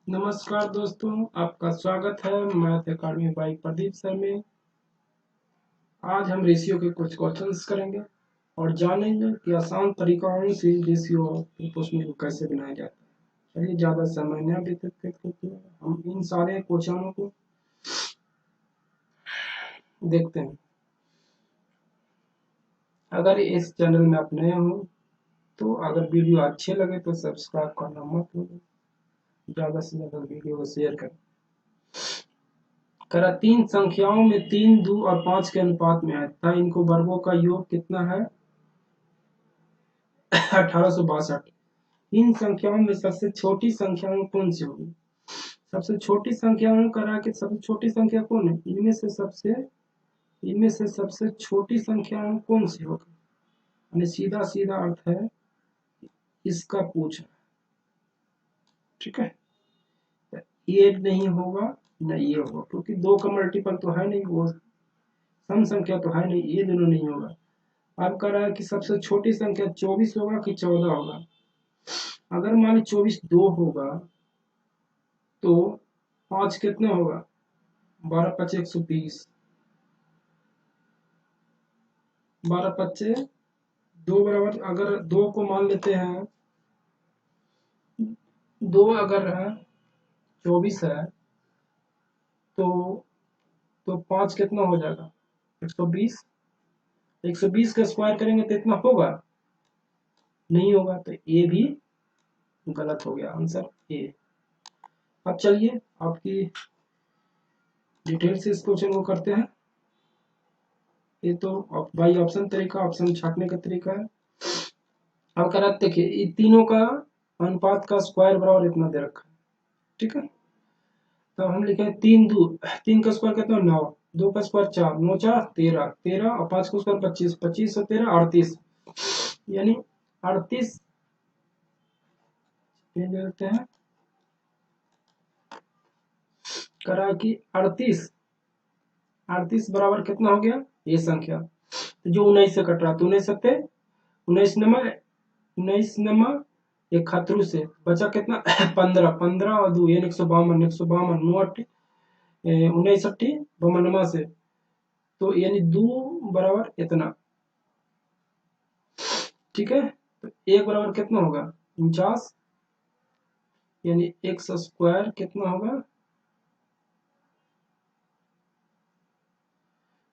नमस्कार दोस्तों, आपका स्वागत है math academy by Pradeep sir में। आज हम रेशियो के कुछ क्वेश्चंस करेंगे और जानेंगे कि आसान तरीकों से रेशियो प्रश्न को कैसे बनाया जाता है। चलिए ज़्यादा समय न व्यतीत करते हुए हम इन सारे क्वेश्चनों को देखते हैं। अगर इस चैनल में आप नए हो तो अगर वीडियो अच्छे लगे तो सब्सक्राइब करना मत भूलें, ज़्यादा से ज़्यादा वीडियो को शेयर करें। करा तीन संख्याओं में 3, 2 और 5 के अनुपात में है तथा इनको वर्गों का योग कितना है? 1862। इन संख्याओं में सबसे छोटी संख्या कौन सी होगी? सबसे छोटी संख्या करा कि सबसे छोटी संख्या कौन है? इनमें से सबसे छोटी संख्या कौन सी होगी? यानी सीधा सीधा अर्थ है इसका पूछना। ठीक है, ये नहीं होगा न ये होगा, क्योंकि दो का मल्टीपल तो है नहीं, वो सम संख्या तो है नहीं, ये दोनों नहीं होगा। अब कह रहा है कि सबसे छोटी संख्या 24 होगा कि 14 होगा। अगर मान ली 24 2 होगा तो 5 कितना होगा? 12 5 120, 12 5 2 बराबर। अगर 2 को मान लेते हैं, 2 अगर है 24 है तो 5 कितना हो जाएगा? 120। 120 का स्क्वायर करेंगे तो इतना होगा नहीं होगा, तो ए भी गलत हो गया, आंसर ए। अब चलिए आपकी डिटेल से इस क्वेश्चन को करते हैं। ये तो बाई ऑप्शन तरीका, ऑप्शन छाटने का तरीका है। अब कह रहा है देखिए, ये तीनों का अनुपात का स्क्वायर बराबर इतना दे रखा है। ठीक है, तो हम लिखे 3 2, 3 का स्क्वायर कितना? 9, 2 का स्क्वायर 4, 9 4 13, 13 और 5 का स्क्वायर 25, 25 और 13 38, यानी 38 ये देते हैं। करा कि 38 बराबर कितना हो गया? ये संख्या तो जो 19 से कट रहा है तो 19 सकते 19 नमा एक खतरू से बचा कितना? 15, 15 और 2 यानी 152, 152 9 19 80 52 से, तो यानी 2 बराबर इतना। ठीक है, तो 1 बराबर कितना होगा? 49, यानी x स्क्वायर कितना होगा?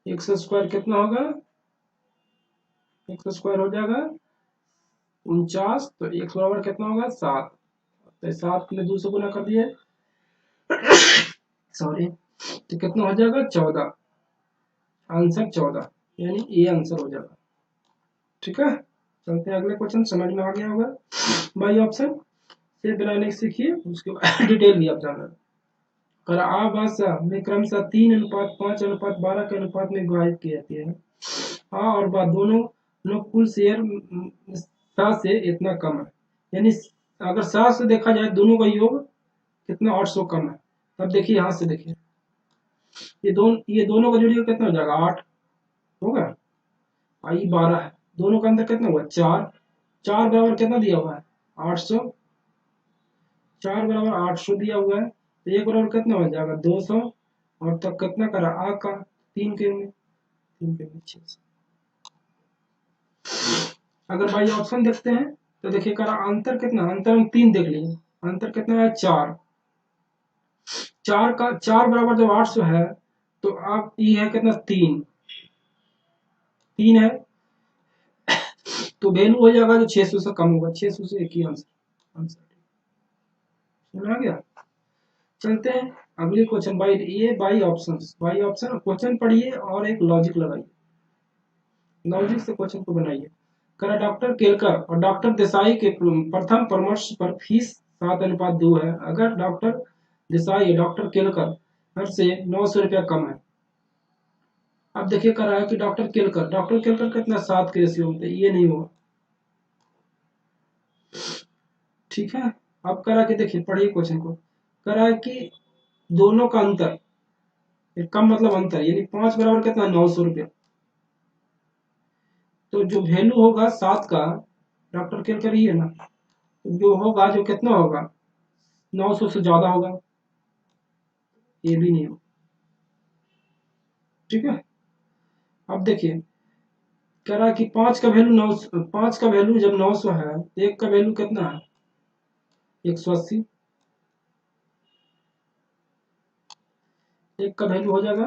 x स्क्वायर कितना होगा? x स्क्वायर हो जाएगा 49, तो x बराबर कितना होगा? 7। तो 7 में 2 से गुना कर दिए, सॉरी, तो कितना हो जाएगा? 14। आंसर 14, यानी ये आंसर हो जाएगा। ठीक है, चलते हैं अगले क्वेश्चन। समझ में आ गया होगा बाई ऑप्शन से बनाने सीखिए, उसके बाद डिटेल भी आप जानना। कर आभाषा में क्रमशः 3:5:12 के अनुपात में विभाजित की जाती है। आ और बा दोनों लोग कुल शेयर सा से इतना कम है, यानी अगर सा से देखा जाए दोनों का योग कितना? 800 कम है। तब देखिए यहाँ से देखिए, ये दोनों का जोड़िएगा कितना हो जाएगा? 8 होगा। आई 12 है, दोनों का अंतर कितना हुआ? 4। 4 बराबर कितना दिया हुआ है? 800। 4 बराबर 800 दिया हुआ है, तो 1 बराबर कितना हो जाएगा? 200। और तब कितना करा? आ का 3 के में 600। अगर भाई ऑप्शन देखते हैं तो देखिए करा अंतर कितना? अंतर हम 3 देख लिए, अंतर कितना है? 4। 4 बराबर जब 800 है तो आप ये है कितना? 3 है, तो वैल्यू हो जाएगा जो 600 से कम होगा। 600 से एक ही आंसर समझ आ गया। चलते हैं अगले क्वेश्चन। बाई ऑप्शन क्वेश्चन पढ़िए और एक लॉजिक लगाइए, लॉजिक से क्वेश्चन को बनाइए। करा डॉक्टर केलकर और डॉक्टर देसाई के प्रथम परामर्श पर फीस 7:2 है। अगर डॉक्टर देसाई डॉक्टर केलकर से 900 रुपया कम है। अब देखिए कर रहा है कि डॉक्टर केलकर कितना? 7 के रेशियो में, ये नहीं होगा। ठीक है, अब करा कि देखिए पढ़िए क्वेश्चन को। करा है कि दोनों का अंतर, कम मतलब अंतर, यानी 5 बराबर कितना? 900 रुपया। तो जो वैल्यू होगा 7 का, डॉक्टर केलकर ही है ना, तो जो होगा जो कितना होगा? 900 से ज्यादा होगा, ये भी नहीं होगा। ठीक है, अब देखिए कह रहा है कि 5 का वैल्यू 9, 5 का वैल्यू जब 900 है, 1 का वैल्यू कितना है 180, 1 का वैल्यू हो जाएगा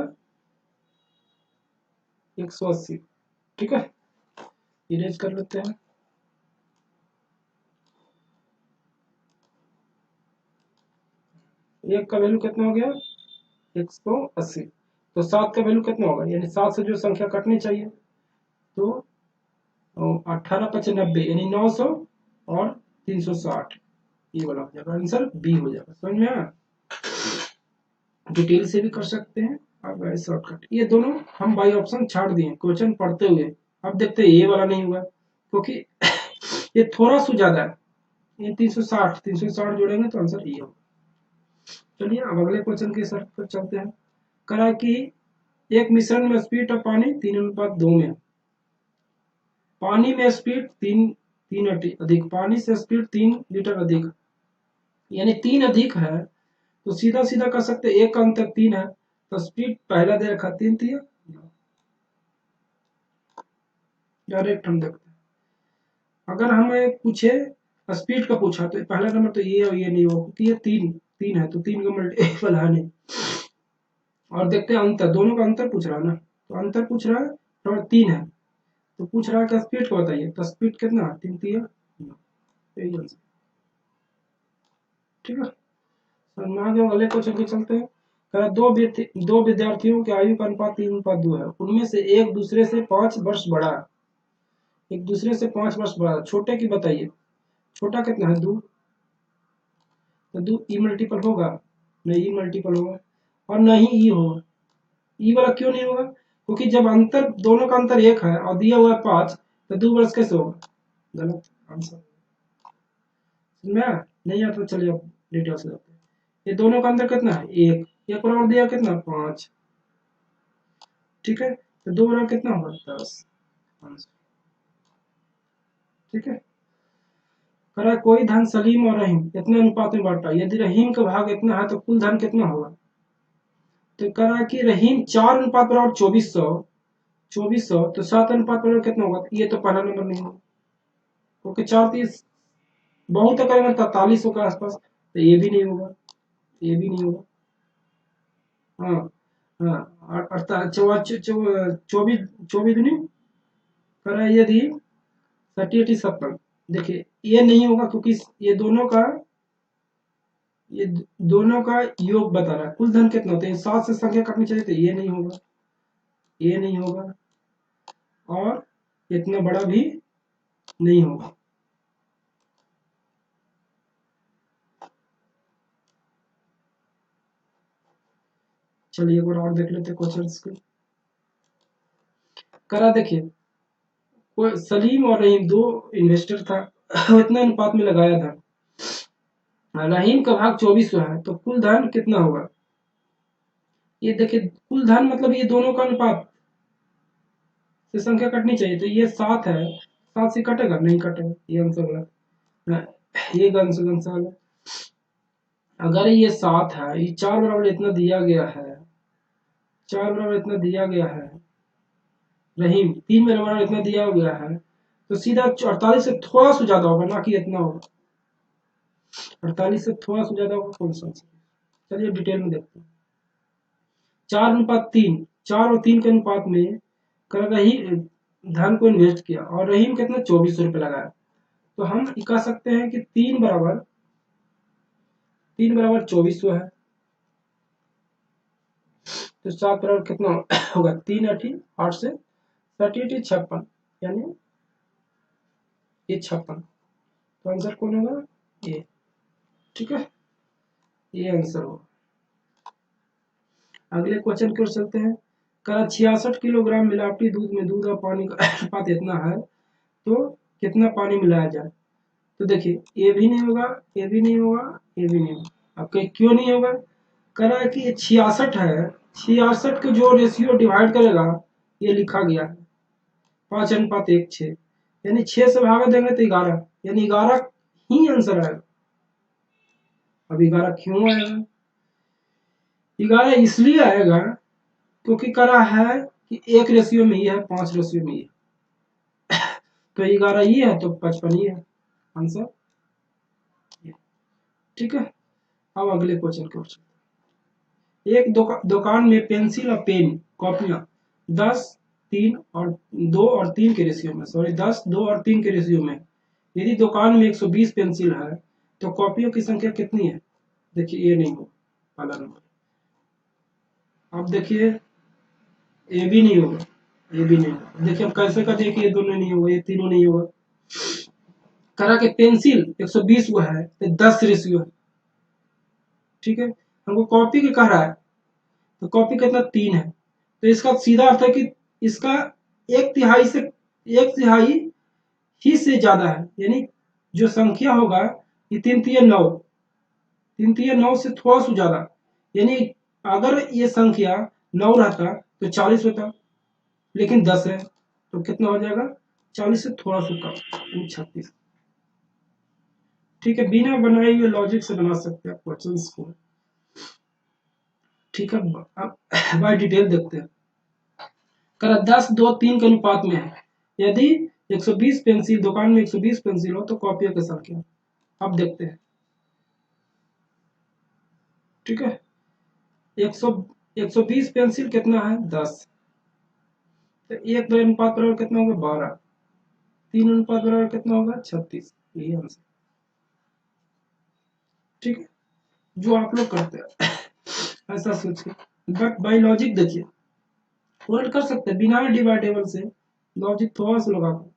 180। ठीक है, इरेज कर लेते हैं। एक का वैल्यू कितना हो गया 180, तो 7 का वैल्यू कितना होगा, यानी 7 से जो संख्या कटनी चाहिए, तो 18×5 = 90, यानी 900 और 360, ये वाला हो जाएगा आंसर, बी हो जाएगा। समझ में आया, डिटेल से भी कर सकते हैं आप शॉर्टकट। ये दोनों हम बाई ऑप्शन छाड़ दिए क्वेश्चन पढ़ते हुए। अब देखते हैं ये वाला नहीं हुआ, क्योंकि ये थोड़ा सा ज्यादा है, ये 360 जोड़ेंगे तो आंसर ये होगा। चलिए अब अगले क्वेश्चन के सर पर चलते हैं। करा कि एक मिश्रण में स्पीड ऑफ पानी 3:2 में है। पानी में स्पीड तीन अधिक, पानी से स्पीड 3 लीटर अधिक, यानी 3 अधिक है, तो सीधा सीधा कर सकते 1 का अंतर 3 है, तो स्पीड पहला दे रखा 3 थी, डायरेक्ट हम देखते हैं। अगर हमें पूछे स्पीड का पूछा तो पहला नंबर तो ये और ये नहीं होगा, क्योंकि ये तीन तीन है, तो 3 का मल्टीपल है नहीं। और देखते हैं अंतर, दोनों का अंतर पूछ रहा है ना, तो अंतर पूछ रहा है और 3 है, तो पूछ रहा है कि स्पीड को बताइए, तो स्पीड कितना 3 थी, यही आंसर। ठीक है, आगे अगले क्वेश्चन के चलते हैं। कहा दो विद्यार्थियों की आयु का अनुपात 3:2 है, उनमें से एक दूसरे से 5 वर्ष बड़ा है, एक दूसरे से 5 वर्ष बड़ा है, छोटे की बताइए। छोटा कितना है 2, तो 2 ई मल्टीपल होगा नहीं, ई मल्टीपल होगा और नहीं ई होगा। ई वाला क्यों नहीं होगा, क्योंकि जब अंतर दोनों का अंतर 1 है और दिया हुआ है 5, तो 2 वर्ष कैसे होगा, गलत आंसर। मैं नहीं आता तो चलिए अब डिटेल से जाते हैं। ये दोनों का अंतर कितना है 1, एक बराबर दिया कितना 5। ठीक है, तो 2 बराबर कितना होगा 10 आंसर। ठीक है, करा कोई धन सलीम और रहीम इतने अनुपात में बांटा, यदि रहीम का भाग इतना है तो कुल धन कितना होगा। तो करा कि रहीम 4:2400, 2400, तो 7:बराबर कितना होगा, ये तो पहला नंबर नहीं होगा, क्योंकि 4 30 बहुत करेंगे 4300 के आसपास, तो ये भी नहीं होगा, ये भी नहीं होगा। हाँ हाँ, 24 24 दूनी करा यदि 30 80 70, देखिए ये नहीं होगा, क्योंकि ये दोनों का योग बता रहा है, कुल धन कितना होता है, 7 से संख्या काटनी चाहिए, तो ये नहीं होगा, ये नहीं होगा और इतना बड़ा भी नहीं होगा। चलिए एक बार और देख लेते क्वेश्चंस को। करा देखिए कोई सलीम और रहीम दो इन्वेस्टर था, इतना अनुपात में लगाया था, रहीम का भाग 2400 है, तो कुल धन कितना होगा। ये देखिए कुल धन मतलब ये दोनों का अनुपात से संख्या कटनी चाहिए, तो ये 7 है, 7 से कटेगा नहीं कटेगा, ये आंसर गलत। हाँ, ये आंसर गलत। अगर ये 7 है, ये 4 बराबर इतना दिया गया है, 4 बराबर इतना दिया गया है, रहीम 3 बराबर इतना दिया गया है, तो सीधा 48 से थोड़ा सा ज्यादा होगा, ना कि इतना होगा, 48 से थोड़ा सा ज्यादा होगा, कौन सा आंसर। चलिए डिटेल में देखते हैं। 4:3, 4 और 3 के अनुपात में कर रही धन को इन्वेस्ट किया और रहीम कितना 2400 रुपये लगाया, तो हम कह सकते हैं कि 3 बराबर 2400 है, तो 7 बराबर कितना होगा 3 8 से 56, यानी ये 56, तो आंसर कौन होगा ये। ठीक है, ये आंसर होगा। अगले क्वेश्चन की ओर चलते हैं। कहा 66 किलोग्राम मिलावटी दूध में दूध और पानी का अनुपात इतना है, तो कितना पानी मिलाया जाए। तो देखिए ये भी नहीं होगा, ये भी नहीं होगा, ये भी नहीं होगा। अब क्यों नहीं होगा, कह रहा है कि 66 है, 66 को जो रेशियो डिवाइड करेगा ये लिखा गया है 5:1:6, यानी 6 से भागा देंगे तो 11, यानी 11 ही आंसर आएगा। अब 11 क्यों आएगा? 11 इसलिए आएगा क्योंकि करा है कि 1 रेशियो में ही है, 5 रेशियो में ही है, तो 11 ही है तो 55 ही है आंसर। ठीक है, अब अगले क्वेश्चन की ओर चलते हैं। एक दुकान में पेंसिल और पेन कॉपियां 10 3 और 2 और 3 के रेशियो में, सॉरी 10 2 और 3 के रेशियो में, यदि दुकान में 120 पेंसिल है तो कॉपियों की संख्या कितनी है? देखिए ये नहीं होगा पहला नंबर। अब देखिए ये भी नहीं होगा, ये भी नहीं होगा। देखिए अब कैसे का, देखिए ये दोनों नहीं होगा, ये तीनों नहीं होगा। करा के पेंसिल 120 हुआ है तो 10 रेशियो है। ठीक है, हमको कॉपी के कह रहा है तो कॉपी कितना 3 है, तो इसका सीधा अर्थ है कि इसका 1/3 से 1/3 ही से ज्यादा है, यानी जो संख्या होगा ये 3 3 9, 3 3 9 से थोड़ा सा ज्यादा, यानी अगर ये संख्या 9 रहता तो 40 होता, लेकिन 10 है तो कितना हो जाएगा? 40 से थोड़ा सा कम, यानी 36। ठीक है, बिना बनाए हुए लॉजिक से बना सकते हैं क्वेश्चंस को। ठीक है, अब बाय डिटेल देखते हैं। करा 10 2 3 के अनुपात में है, यदि 120 पेंसिल, दुकान में 120 पेंसिल हो तो कॉपियों की संख्या। अब देखते हैं। ठीक है, 100 120 पेंसिल कितना है? 10, तो 1 2 अनुपात बराबर कितना होगा? 12, 3 अनुपात बराबर कितना होगा? 36। यही आंसर। ठीक है, जो आप लोग करते हैं ऐसा सोच के, बट बाय लॉजिक देखिए पूर्ण कर सकते हैं बिना डिवाइडेबल से, लॉजिक थोड़ा सा लगा कर।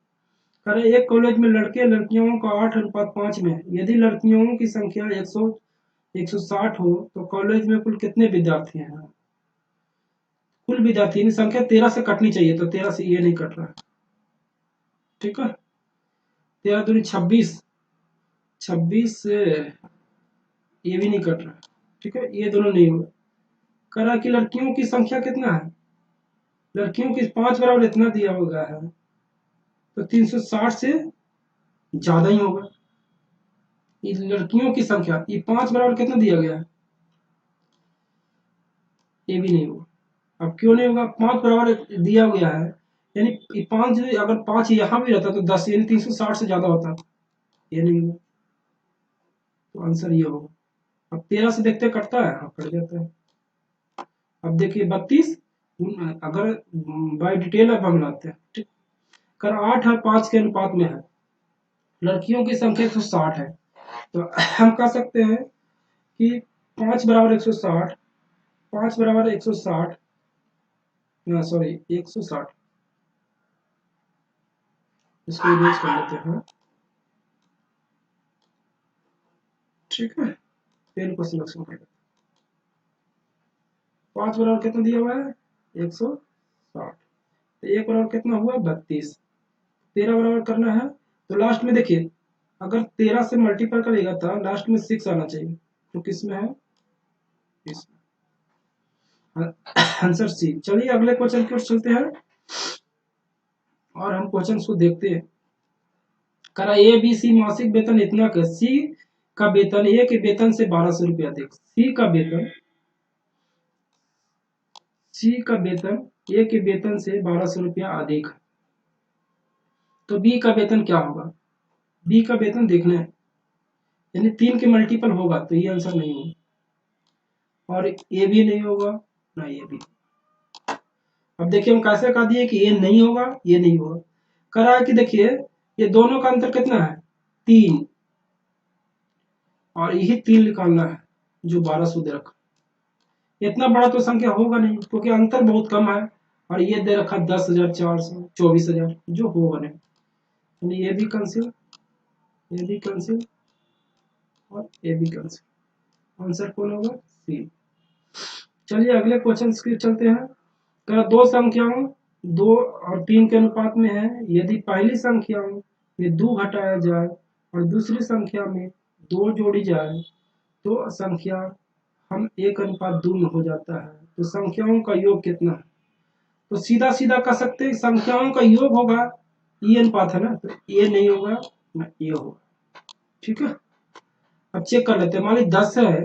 अरे एक कॉलेज में लड़के लड़कियों का 8 अनुपात 5 में है, यदि लड़कियों की संख्या 160 हो तो कॉलेज में कुल कितने विद्यार्थी हैं? कुल विद्यार्थी की संख्या 13 से कटनी चाहिए, तो 13 से ये नहीं कट रहा है। ठीक है, 13 दूनी 26, 26 से ये भी नहीं कट रहा है। ठीक है, ये दोनों नहीं होगा। करा कि लड़कियों की संख्या कितना है? लड़कियों की 5 बराबर इतना दिया होगा है, तो 360 से ज्यादा ही होगा। ये लड़कियों की संख्या, ये 5 बराबर कितना दिया गया है? ये भी नहीं होगा। अब क्यों नहीं होगा? 5 बराबर दिया गया है, यानी 5, अगर 5 यहाँ भी रहता तो 10, यानी 360 से ज्यादा होता। ये नहीं होगा, तो आंसर ये होगा। अब 13 से देखते कटता है, हाँ कट जाता है। अब देखिए 32, अगर बाय डिटेल अब हम लाते हैं। ठीक, कर 8 और 5 के अनुपात में है, लड़कियों की संख्या 160 है, तो हम कह सकते हैं कि 5 बराबर 160, 5 बराबर 160, सॉरी 160, इसको इरेज कर लेते हैं। ठीक है, पेन को सिलेक्शन कर लेते हैं। 5 बराबर कितना दिया हुआ है? 160, तो 1 बराबर कितना हुआ? 32। 13 बराबर करना है तो लास्ट में देखिए, अगर 13 से मल्टीपल करेगा तो लास्ट में 6 आना चाहिए, तो किस में है? इसमें। Answer C. चलिए अगले क्वेश्चन की ओर चलते हैं और हम क्वेश्चन को देखते हैं। करा ए बी सी मासिक वेतन इतना का, सी का वेतन ए के वेतन से 1200 रुपया अधिक, सी का वेतन ए के वेतन से 1200 रुपया अधिक, तो बी का वेतन क्या होगा? बी का वेतन देखना है, यानी 3 के मल्टीपल होगा तो ये आंसर नहीं होगा, और ये भी नहीं होगा ना ये भी। अब देखिए हम कैसे कह दिए कि ये नहीं होगा, ये नहीं होगा। करा है कि देखिए ये दोनों का अंतर कितना है? 3, और यही 3 निकालना है जो 1200 दे रखा। इतना बड़ा तो संख्या होगा नहीं क्योंकि अंतर बहुत कम है, और ये दे रखा 10,400, 24,000, जो होगा नहीं, यानी ये भी कैंसिल, ये भी कैंसिल, और ये भी कैंसिल। आंसर कौन होगा? सी। चलिए अगले क्वेश्चन की चलते हैं। तो दो संख्याओं 2 और 3 के अनुपात में है, यदि पहली संख्या में 2 घटाया जाए और दूसरी संख्या में 2 जोड़ी जाए तो संख्या हम 1:2 में हो जाता है, तो संख्याओं का योग कितना है? तो सीधा सीधा कह सकते हैं संख्याओं का योग होगा, ये अनुपात है ना, तो ये नहीं होगा ना ये होगा। ठीक है, अब चेक कर लेते हैं। मान ली 10 है,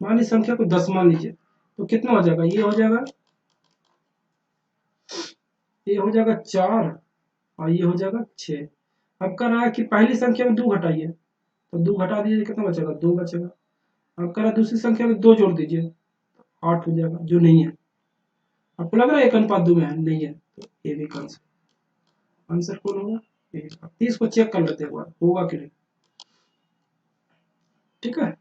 मान ली संख्या को 10 मान लीजिए, तो कितना हो जाएगा, ये हो जाएगा, ये हो जाएगा 4 और ये हो जाएगा 6। अब कह रहा है कि पहली संख्या में 2 घटाइए, तो 2 घटा दीजिए, कितना बचेगा, 2 बचेगा। अब कह रहा है दूसरी संख्या में 2 जोड़ दीजिए, तो 8 हो जाएगा, जो नहीं है। आपको लग रहा है 1:2 में है, नहीं है, तो ये भी आंसर, आंसर कौन होगा, 30 को चेक कर लेते हैं एक बार, होगा कि नहीं। ठीक है,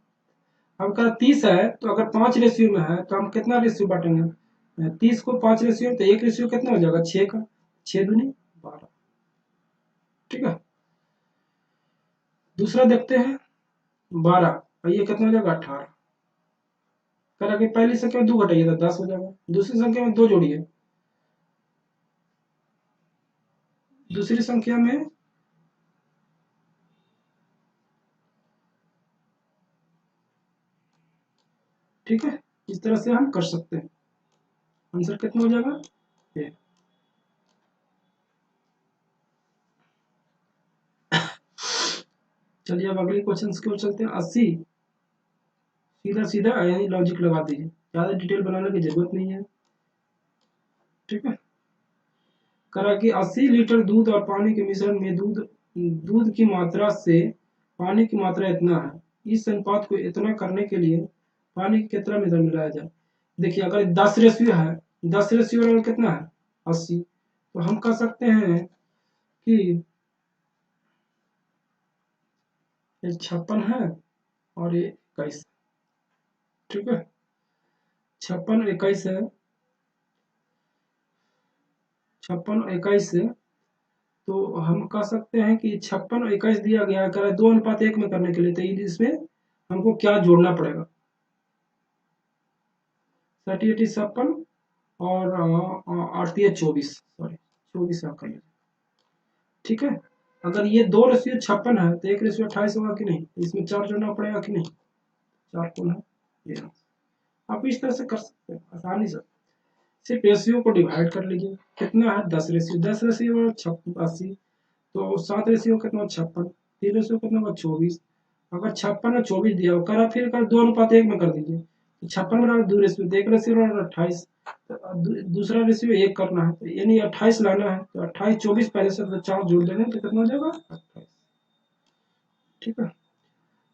अब कह 30 है, तो अगर 5 रेशियो में है तो हम कितना रेशियो बांटेंगे, 30 को 5 रेशियो, तो एक रेशियो कितना हो जाएगा, 6 का, 6 दूनी 12। ठीक है, दूसरा देखते हैं, 12 और ये कितना हो जाएगा, 18। कह कि पहली संख्या में 2 घटाइए तो 10 हो जाएगा, दूसरी संख्या में 2 जोड़िए, दूसरी संख्या में ठीक है, इस तरह से हम कर सकते हैं। आंसर कितना हो जाएगा, ये। चलिए अब अगले क्वेश्चन की ओर चलते हैं। 80 सीधा सीधा यानी लॉजिक लगा दीजिए, ज्यादा डिटेल बनाने की जरूरत नहीं है। ठीक है, करा कि 80 लीटर दूध और पानी के मिश्रण में दूध की मात्रा से पानी की मात्रा इतना है, इस अनुपात को इतना करने के लिए पानी की कितना मिश्रण मिलाया जाए। देखिए अगर 10 रेशियो है, 10 रेशियो में कितना है, 80, तो हम कह सकते हैं कि ये 56 है और ये 21। ठीक है, 56 21 है, 56 21 है, तो हम कह सकते हैं कि 56 और 21 दिया गया है, कह 2:1 में करने के लिए, तो इसमें हमको क्या जोड़ना पड़ेगा, 38 और 24, सॉरी 24 आप कर लीजिए। ठीक है, अगर ये 2 रेशियो 56 है तो 1 रेशियो 28 होगा कि नहीं, इसमें 4 जोड़ना पड़ेगा कि नहीं, 4 कौन है, ये। आप इस तरह से कर सकते हैं आसानी से, सिर्फ रेशियो को डिवाइड कर लीजिए, कितना है 10 रेशियो, 10 रेशियो 80, तो 7 रेशियो कितना 56, 3 रेशियो कितना होगा 24। अगर 56 और 24 दिया हो, करा फिर कर 2:1 में कर दीजिए, तो 56 बराबर 2 रेशियो, 1 रेशियो और 28, दूसरा रेशियो 1 करना है, तो यानी 28 लाना है, तो 28 24 पहले से, तो 4 जोड़ देंगे तो कितना हो जाएगा 28। ठीक है,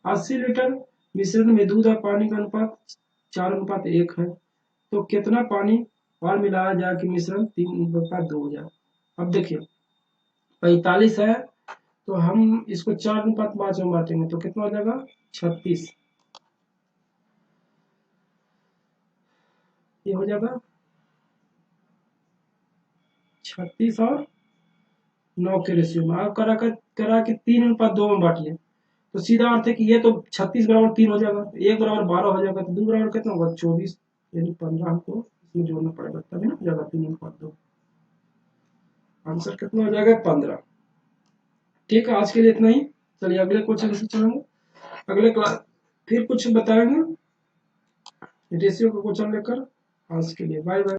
80 लीटर मिश्रण में दूध और पानी का अनुपात 4:1 है, तो कितना पानी और मिलाया जाए कि मिश्रण 3:2 हो जाए। अब देखिए 45 है, तो हम इसको 4:5 में बांटेंगे तो कितना हो जाएगा 36, ये हो जाएगा 36 और 9 के रेशियो में। अब करा कि 3:2 में बांटिए, तो सीधा अर्थ है कि ये तो 36 बराबर 3 हो जाएगा, 1 बराबर 12 हो जाएगा, तो 2 बराबर कितना होगा 24, यानी 15 हमको इसमें जोड़ना पड़ेगा, तभी ना हो जाएगा 3:2। आंसर कितना हो जाएगा 15। ठीक है, आज के लिए इतना ही। चलिए अगले क्वेश्चन से चलेंगे, अगले क्लास फिर कुछ बताएंगे रेशियो का क्वेश्चन लेकर। आज के लिए बाय बाय।